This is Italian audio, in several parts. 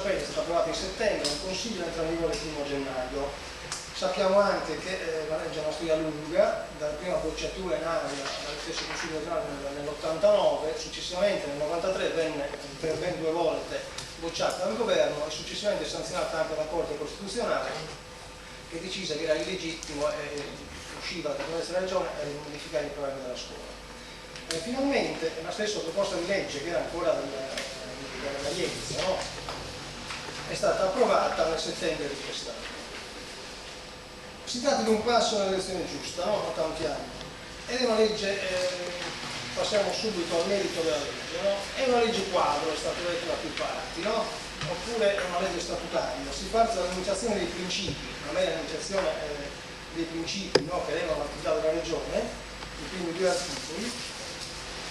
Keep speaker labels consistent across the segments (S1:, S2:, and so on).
S1: sapete, è stata approvata in settembre, un consiglio entra in vigore il 1 gennaio. Sappiamo anche che la legge è una storia lunga, dalla prima bocciatura in aria dal stesso Consiglio regionale nell'89, successivamente nel 93 venne per ben 2 volte bocciata dal governo e successivamente sanzionata anche dalla Corte Costituzionale, che decise che era illegittimo e usciva da questa ragione a modificare i programmi della scuola. Finalmente la stessa proposta di legge, che era ancora della Iezza, no? È stata approvata nel settembre di quest'anno. Si tratta di un passo nella direzione giusta, no? A tanti anni. Ed è una legge, passiamo subito al merito della legge, no? È una legge quadro, è stato detto da più parti, no? Oppure è una legge statutaria. Si parte dall'enunciazione dei principi, una mera enunciazione dei principi, no? Che regolano l'attività della regione, i primi 2 articoli,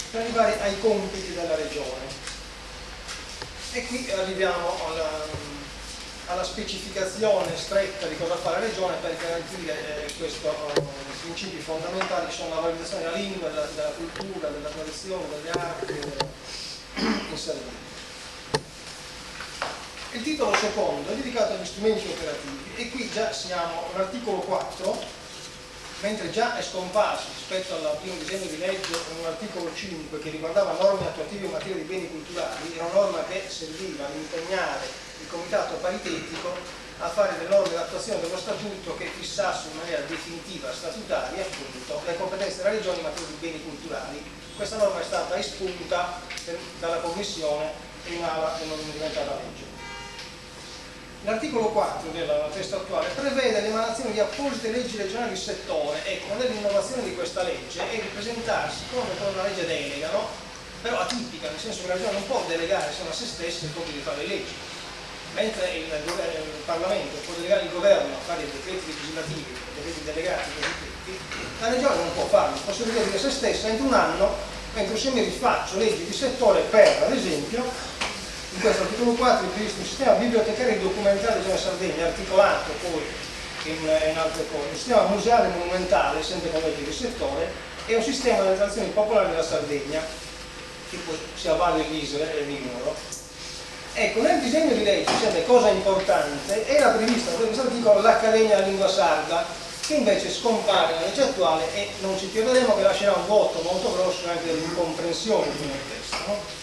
S1: per arrivare ai compiti della regione. E qui arriviamo alla specificazione stretta di cosa fa la regione per garantire questi principi fondamentali, che sono la valorizzazione della lingua, della cultura, della tradizione, delle arti in Sardegna. Il titolo secondo è dedicato agli strumenti operativi e qui già siamo all'articolo 4, mentre già è scomparso rispetto al primo disegno di legge un articolo 5 che riguardava norme attuative in materia di beni culturali. Era una norma che serviva ad impegnare il comitato paritetico a fare delle norme di attuazione dello statuto che fissasse in maniera definitiva statutaria appunto le competenze della regione in materia di beni culturali. Questa norma è stata espunta dalla commissione in aula e non è diventata legge. L'articolo 4 del testo attuale prevede l'emanazione di apposite leggi regionali di settore. Ecco, nell'innovazione di questa legge è di presentarsi come una legge delega, no? Però atipica, nel senso che la regione non può delegare solo a se stessa il compito di fare le leggi, mentre il Parlamento può delegare il governo a fare i decreti legislativi, i decreti delegati cosiddetti. La regione non può farlo, può solo dire a se stessa entro un anno, entro 6 mesi faccio leggi di settore per, ad esempio, in questo articolo 4 è previsto un sistema bibliotecario e documentario della Regione Sardegna, articolato poi in altre cose, un sistema museale e monumentale, sempre con leggi di settore, e un sistema delle tradizioni popolari della Sardegna, che poi si avvale l'ISRE e l'INURO. Ecco, nel disegno di legge, sempre cosa importante, era prevista in questo articolo l'Accademia della Lingua Sarda, che invece scompare nella legge attuale e non ci chiederemo che lascerà un vuoto molto grosso anche dell'incomprensione di nel testo, no?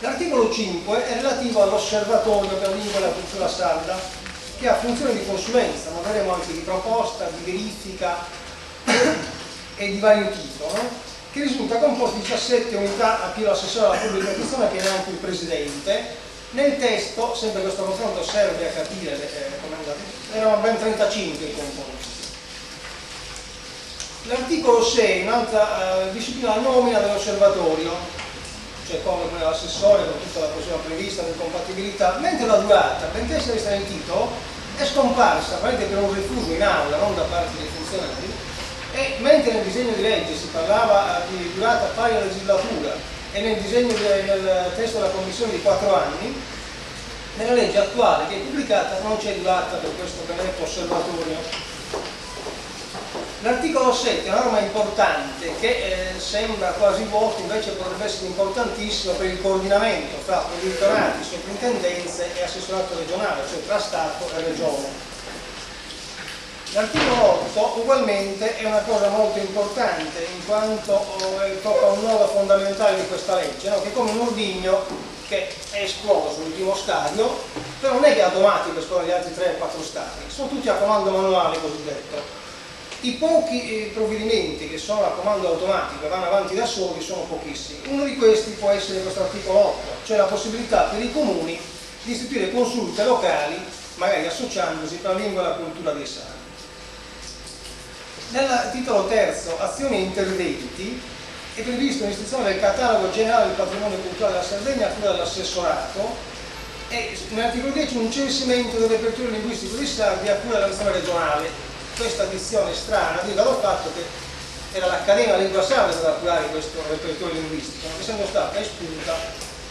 S1: L'articolo 5 è relativo all'osservatorio per la lingua e la cultura sarda, che ha funzione di consulenza, ma vedremo anche di proposta, di verifica e di vario tipo, no? Che risulta composto di 17 unità a più l'assessore alla pubblica amministrazione, che è anche il presidente. Nel testo, sempre questo confronto serve a capire come è andato, erano ben 35 i componenti. L'articolo 6, un'altra disciplina, la nomina dell'osservatorio, cioè come l'assessore con tutta la procedura prevista di compatibilità, mentre la durata, benché sia vista nel titolo, è scomparsa, per un refuso in aula, non da parte dei funzionari, e mentre nel disegno di legge si parlava di durata pari alla legislatura e nel testo della Commissione di 4 anni, nella legge attuale che è pubblicata non c'è durata per questo benedetto osservatorio. L'articolo 7 è una norma importante che sembra quasi vuoto, invece potrebbe essere importantissimo per il coordinamento tra provveditorati, soprintendenze e assessorato regionale, cioè tra Stato e Regione. L'articolo 8 ugualmente è una cosa molto importante in quanto tocca un nodo fondamentale di questa legge, no? Che è come un ordigno che è esploso l'ultimo stadio, però non è che è automatico esplode gli altri 3 o 4 stadi, sono tutti a comando manuale cosiddetto. I pochi provvedimenti che sono a comando automatico e vanno avanti da soli sono pochissimi. Uno di questi può essere questo articolo 8, cioè la possibilità per i comuni di istituire consulte locali, magari associandosi per la lingua e la cultura dei sardi. Nel titolo terzo, azioni e interventi, è previsto l'istituzione del catalogo generale del patrimonio culturale della Sardegna a cura dell'assessorato e nell'articolo 10 un censimento del repertorio linguistico dei sardi a cura dell'amministrazione regionale. Questa addizione strana deriva dal fatto che era l'Accademia della Lingua Sarda ad curare questo repertorio linguistico, non essendo stata espunta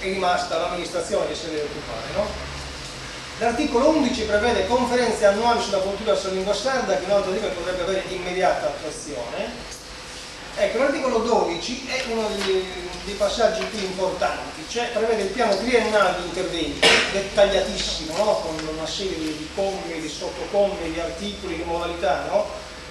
S1: è rimasta l'amministrazione che se ne deve occupare, no? L'articolo 11 prevede conferenze annuali sulla cultura sulla lingua sarda, che in altro dire potrebbe avere immediata attuazione, Ecco, l'articolo 12 è uno dei passaggi più importanti, cioè prevede il piano triennale di interventi, dettagliatissimo, no? Con una serie di commi, di sottocommi, di articoli, di modalità, no?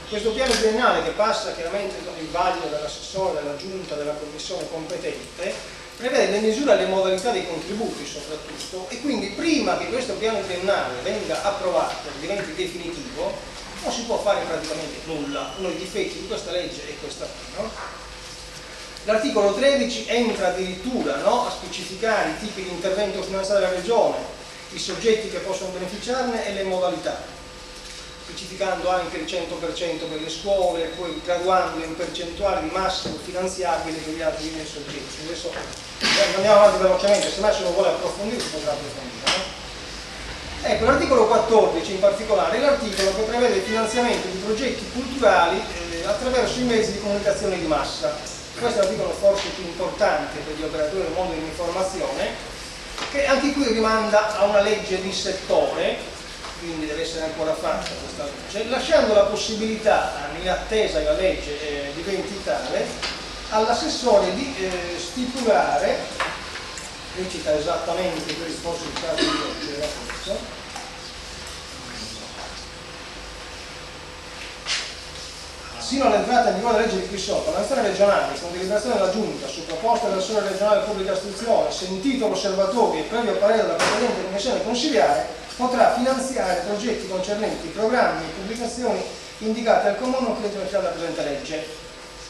S1: Questo piano triennale, che passa chiaramente il vaglio dell'assessore, della giunta, della commissione competente, prevede le misure e le modalità dei contributi soprattutto, e quindi prima che questo piano triennale venga approvato, diventi definitivo, non si può fare praticamente nulla. Uno dei difetti di questa legge è questa qui, no? L'articolo 13 entra addirittura, no, a specificare i tipi di intervento finanziario della Regione, i soggetti che possono beneficiarne e le modalità, specificando anche il 100% per le scuole, poi graduando in percentuali di massimo finanziabile per gli altri soggetti. Adesso andiamo avanti velocemente, se mai se lo vuole approfondire si potrà approfondire, no? Ecco, l'articolo 14 in particolare è l'articolo che prevede il finanziamento di progetti culturali attraverso i mezzi di comunicazione di massa. Questo è l'articolo forse più importante per gli operatori del mondo dell'informazione, che anche qui rimanda a una legge di settore, quindi deve essere ancora fatta questa legge, lasciando la possibilità, in attesa che la legge diventi tale, all'assessore di stipulare, qui cita esattamente il discorso di caso di legge, era questo, sino all'entrata in vigore della legge di qui sopra, l'amministrazione regionale, con deliberazione della Giunta, su proposta dell'assessore regionale pubblica istruzione, sentito l'osservatorio e previo parere della competente commissione consigliare, potrà finanziare progetti concernenti programmi e pubblicazioni indicate al comune o credito della presente legge.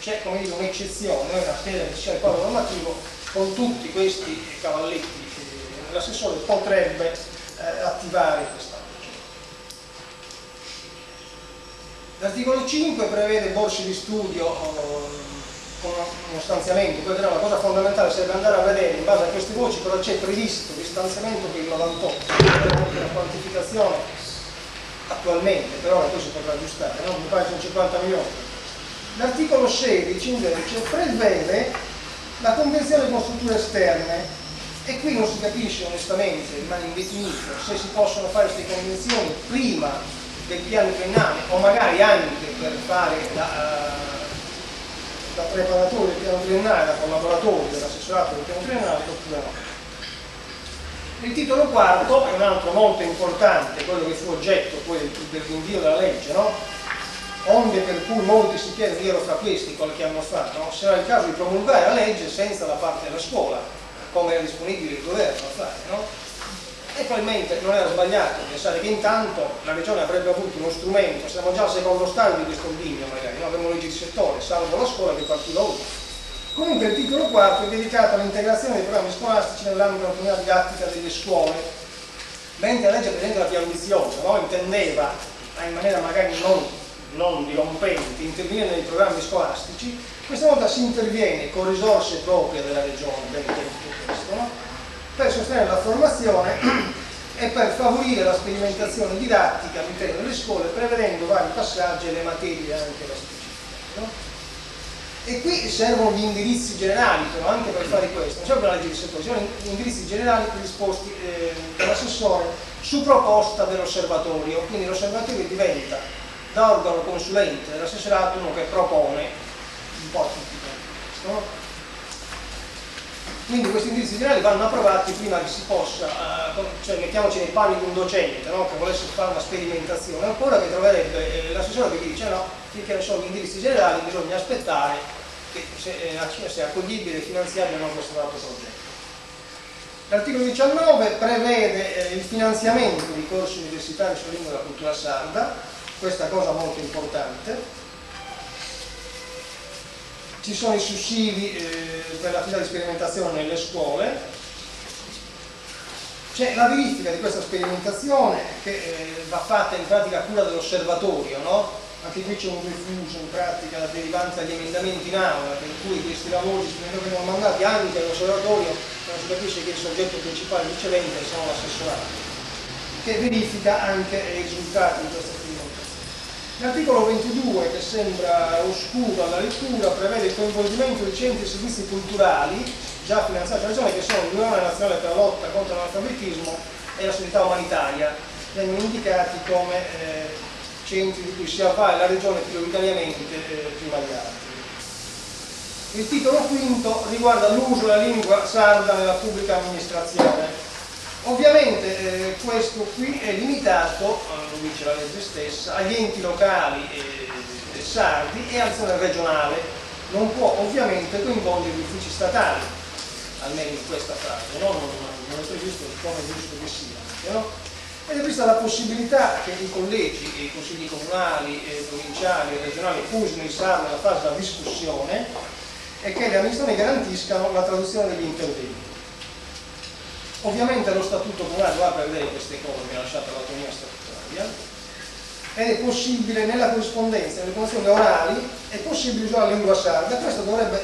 S1: C'è, come dire, un'eccezione, una scheda che sia il quadro normativo, con tutti questi cavalletti l'assessore potrebbe attivare questa. L'articolo 5 prevede borse di studio con uno stanziamento, poi però la cosa fondamentale sarebbe andare a vedere in base a queste voci cosa c'è previsto di stanziamento per il 98, una quantificazione attualmente, però poi si potrà aggiustare, no? Mi pare sono 50 milioni. L'articolo 16 invece prevede la convenzione con strutture esterne, e qui non si capisce onestamente, rimane indefinito, se si possono fare queste convenzioni prima del piano triennale o magari anche per fare da preparatore del piano triennale, da collaboratore dell'assessorato del piano triennale, oppure no. Il titolo quarto è un altro molto importante, quello che fu oggetto poi del rinvio della legge, no? Onde per cui molti si chiedono, io ero fra questi qualche anno fa, no? Se era il caso di promulgare la legge senza la parte della scuola, come era disponibile il governo a fare, no? E probabilmente non era sbagliato pensare che intanto la Regione avrebbe avuto uno strumento, siamo già al secondo stadio di questo bivio magari, no? Abbiamo legge di settore, salvo la scuola che partiva ora. Comunque il titolo quarto è dedicato all'integrazione dei programmi scolastici nell'ambito dell'autonomia didattica delle scuole, mentre la legge presente era più ambiziosa, no? Intendeva in maniera magari non dirompente intervenire nei programmi scolastici. Questa volta si interviene con risorse proprie della Regione, ben detto questo, no? Per sostenere la formazione e per favorire la sperimentazione didattica all'interno delle scuole, prevedendo vari passaggi e le materie anche da specificare, no? E qui servono gli indirizzi generali, però anche per fare questo, non serve la legge di settore, servono gli indirizzi generali predisposti dall'assessore su proposta dell'osservatorio, quindi l'osservatorio diventa da organo consulente dell'assessorato uno che propone un po' tutti questo, no? Quindi questi indirizzi generali vanno approvati prima che si possa, cioè mettiamoci nei panni di un docente, no? Che volesse fare una sperimentazione, oppure che troverebbe l'assessore che dice no, finché sono gli indirizzi generali bisogna aspettare che se è accoglibile e finanziabile o no questo dato progetto. L'articolo 19 prevede il finanziamento di corsi universitari sulla lingua della cultura sarda, questa cosa molto importante. Ci sono i sussidi per l'attività di sperimentazione nelle scuole, c'è la verifica di questa sperimentazione che va fatta in pratica a cura dell'osservatorio, no? Anche qui c'è un diffuso in pratica derivante dagli emendamenti in aula, per cui questi lavori vengono mandati anche all'osservatorio, non si capisce che il soggetto principale ricevente sono l'assessorato, che verifica anche i risultati di questa sperimentazione. L'articolo 22, che sembra oscuro alla lettura, prevede il coinvolgimento di centri e servizi culturali già finanziati dalla Regione, che sono l'Unione Nazionale per la lotta contro l'analfabetismo e la società umanitaria. Vengono indicati come centri di cui si avvale la Regione prioritariamente prima di altri. Il titolo quinto riguarda l'uso della lingua sarda nella pubblica amministrazione. Ovviamente questo qui è limitato, lo dice la legge stessa, agli enti locali sardi e al zona regionale. Non può ovviamente coinvolgere gli uffici statali, almeno in questa fase, no? Non è previsto come è giusto che sia. No? Ed è prevista la possibilità che i collegi e i consigli comunali, provinciali e regionali usino il sardo nella fase della discussione e che le amministrazioni garantiscano la traduzione degli interventi. Ovviamente lo statuto comunale va a prevedere queste cose, mi ha lasciato l'autonomia statutaria, ed è possibile nella corrispondenza, nelle conversazioni orali, è possibile usare la lingua sarda. Questo dovrebbe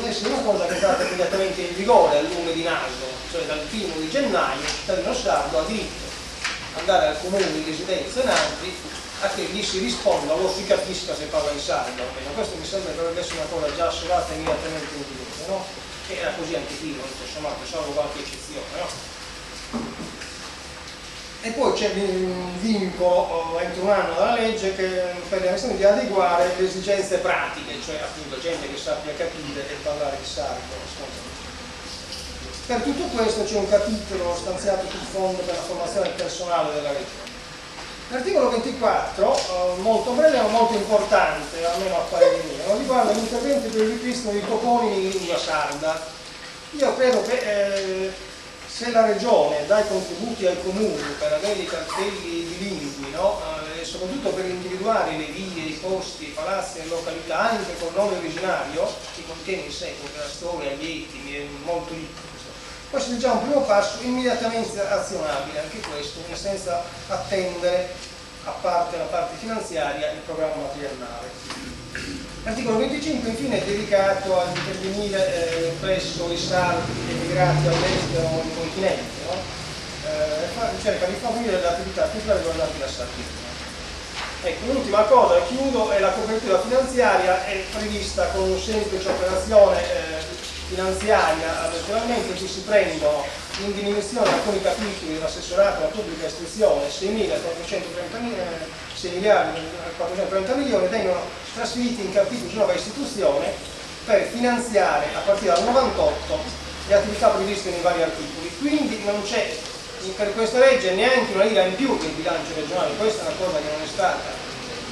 S1: essere una cosa che è entrata immediatamente in vigore al lunedì naso, cioè dal 1° gennaio il cittadino sardo ha diritto ad andare al comune di residenza in altri a che gli si risponda o si capisca se parla in sardo. Questo mi sembra che dovrebbe essere una cosa già assolata immediatamente in vigore, no? Che era così anche qui, insomma, salvo qualche eccezione, no? E poi c'è un vincolo entro un anno dalla legge che per le amministrazioni di adeguare le esigenze pratiche, cioè appunto gente che sappia capire e parlare il sardo. Per tutto questo c'è un capitolo stanziato sul fondo per la formazione personale della regione. L'articolo 24, molto breve ma molto importante, almeno a parere mio, riguarda gli interventi per il ripristino dei toponimi in lingua sarda. Io credo che se la regione dà i contributi ai comuni per avere i cartelli bilingui, no? E soprattutto per individuare le vie, i posti, i palazzi e le località anche col nome originario, che contiene in sé la storia, gli eti, è molto ricco. Questo è già un primo passo immediatamente azionabile, anche questo, senza attendere, a parte la parte finanziaria, il programma triennale. L'articolo 25 infine è dedicato ad intervenire presso i sardi emigrati all'estero o in continente, no? Cerca di favorire le attività culturali riguardanti la Sardegna. Ecco, l'ultima cosa, chiudo, è la copertura finanziaria, è prevista con una semplice operazione finanziaria, naturalmente, in cui si prendono in diminuzione alcuni capitoli dell'assessorato alla pubblica istruzione, 6 miliardi 430 milioni, vengono trasferiti in capitoli di nuova istituzione per finanziare a partire dal 98 le attività previste nei vari articoli. Quindi non c'è per questa legge neanche una lira in più del bilancio regionale. Questa è una cosa che non è stata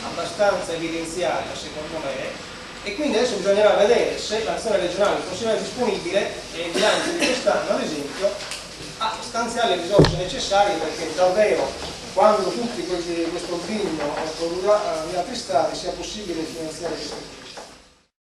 S1: abbastanza evidenziata secondo me, e quindi adesso bisognerà vedere se l'azione regionale considera disponibile e il bilancio di quest'anno ad esempio a stanziare le risorse necessarie perché davvero quando tutti questo impegno produrrà le altre strade sia possibile finanziare questo.